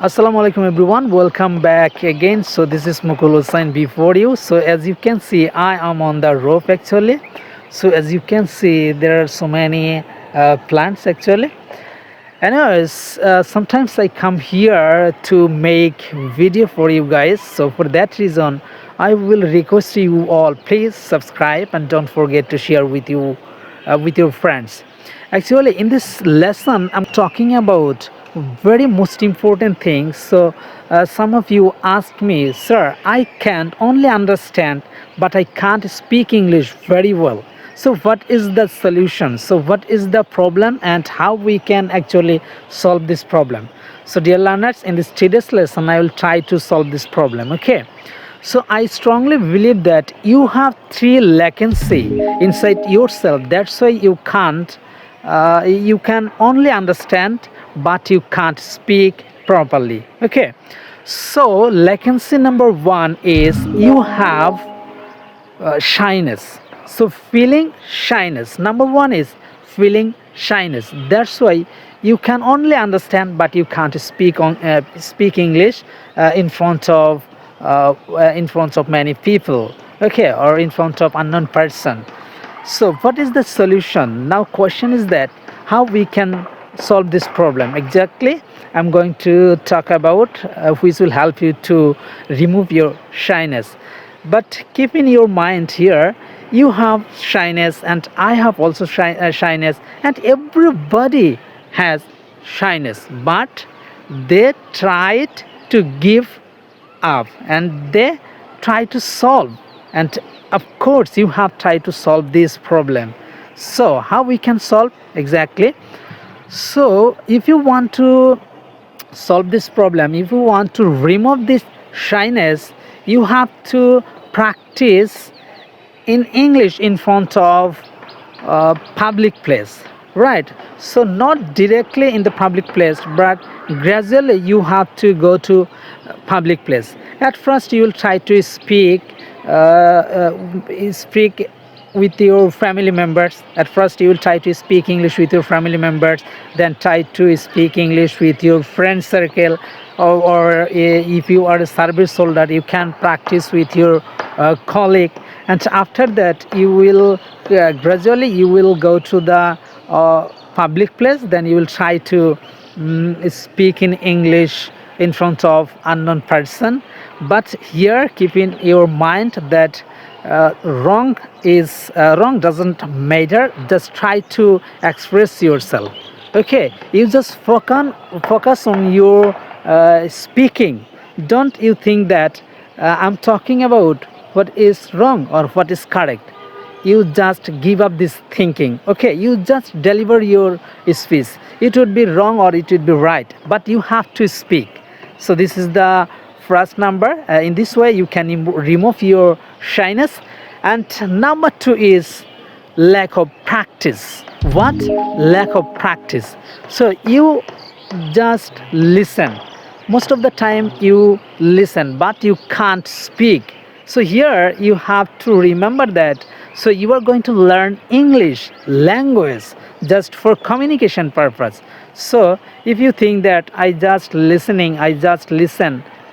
Assalamu alaikum everyone, welcome back again. So this is Mukul Hossain before you. So as you can see, I am on the roof actually. So as you can see, there are so many plants actually. Anyways, sometimes I come here to make video for you guys. So for that reason, I will request you all, please subscribe and don't forget to share with your friends. Actually, in this lesson, I'm talking about very most important things. So some of you asked me, sir, I can only understand, but I can't speak English very well. So what is the solution? So what is the problem and how we can actually solve this problem? So dear learners, in this today's lesson I will try to solve this problem. Okay, so I strongly believe that you have three latency inside yourself. That's why you can only understand but you can't speak properly. Okay, so latency number one is you have shyness. So feeling shyness, number one is feeling shyness. That's why you can only understand but you can't speak English in front of many people, okay, or in front of unknown person. So what is the solution? Now question is that how we can solve this problem exactly. I'm going to talk about which will help you to remove your shyness. But keep in your mind here, you have shyness and I have also shyness, and everybody has shyness, but they tried to give up and they try to solve. And of course you have tried to solve this problem. So how we can solve exactly? So if you want to solve this problem, if you want to remove this shyness, you have to practice in English in front of public place, right? So not directly in the public place, but gradually you have to go to public place. At first you will try to speak with your family members. At first you will try to speak English with your family members, then try to speak English with your friend circle, or if you are a service soldier you can practice with your colleague. And after that you will gradually you will go to the public place, then you will try to speak in English in front of unknown person. But here keep in your mind that wrong doesn't matter. Just try to express yourself. Okay, you just focus on your speaking. Don't you think that I'm talking about what is wrong or what is correct. You just give up this thinking. Okay, you just deliver your speech. It would be wrong or it would be right, but you have to speak. So this is the first number. In this way you can remove your shyness. And number two is lack of practice. What? Lack of practice. So you just listen. Most of the time you listen but you can't speak. So here you have to remember that. So you are going to learn English language just for communication purpose. So if you think that I just listen,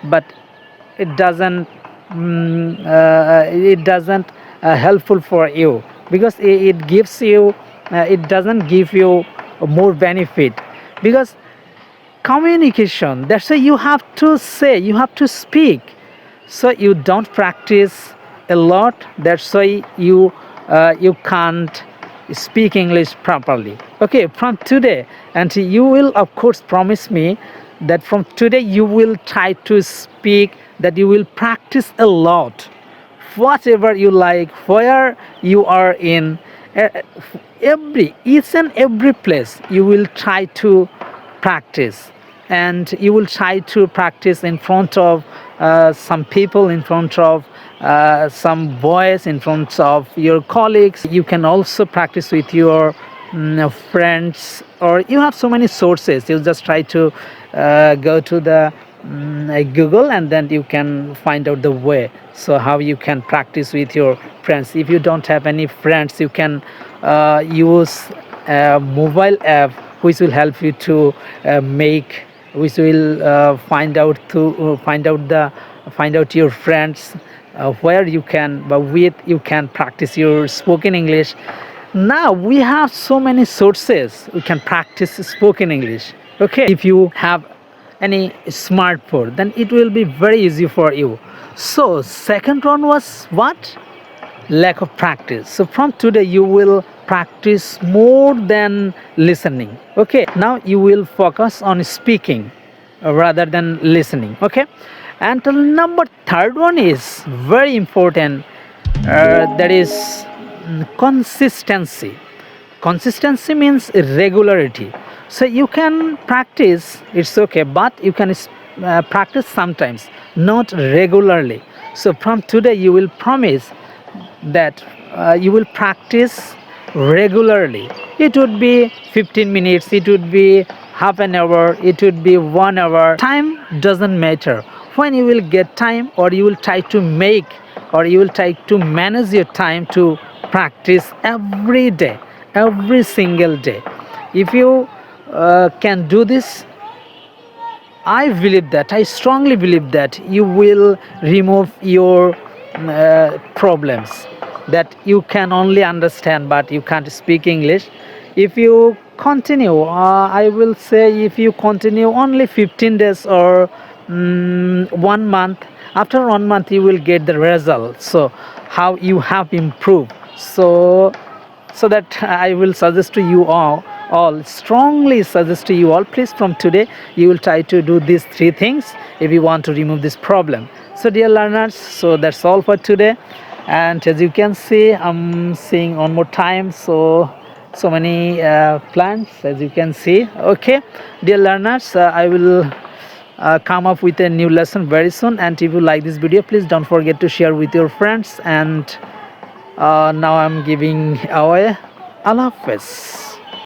but it doesn't helpful for you, because it doesn't give you more benefit, because communication, that's why you have to say, you have to speak. So you don't practice a lot, that's why you can't speak English properly. Okay, from today, and you will of course promise me that from today you will try to speak, that you will practice a lot, whatever you like, where you are in, each and every place you will try to practice. And you will try to practice in front of some people, in front of some boys, in front of your colleagues. You can also practice with your friends, or you have so many sources. You just try to go to the Google, and then you can find out the way. So how you can practice with your friends. If you don't have any friends, you can use a mobile app which will help you to make which will find out your friends where you can but with you can practice your spoken English. Now we have so many sources we can practice spoken English. Okay, if you have any smartphone, then it will be very easy for you. So second one was what? Lack of practice. So from today you will practice more than listening. Okay, now you will focus on speaking rather than listening. Okay, and the number third one is very important, that is consistency. Consistency means regularity. So you can practice, it's okay, but you can practice sometimes, not regularly. So from today you will promise that you will practice regularly. It would be 15 minutes, it would be half an hour, it would be 1 hour. Time doesn't matter. When you will get time, or you will try to make, or you will try to manage your time to practice every day, every single day. If you can do this, I believe that, I strongly believe that you will remove your problems that you can only understand but you can't speak English. If you continue, I will say, if you continue only 15 days or 1 month, after 1 month you will get the result. So how you have improved. So that I will suggest to you all strongly suggest to you all, please from today you will try to do these three things if you want to remove this problem. So dear learners, so that's all for today. And as you can see, I'm seeing one more time, so many plants, as you can see. Okay, dear learners, I will come up with a new lesson very soon, and if you like this video, please don't forget to share with your friends. And now I'm giving away. Allah Hafiz.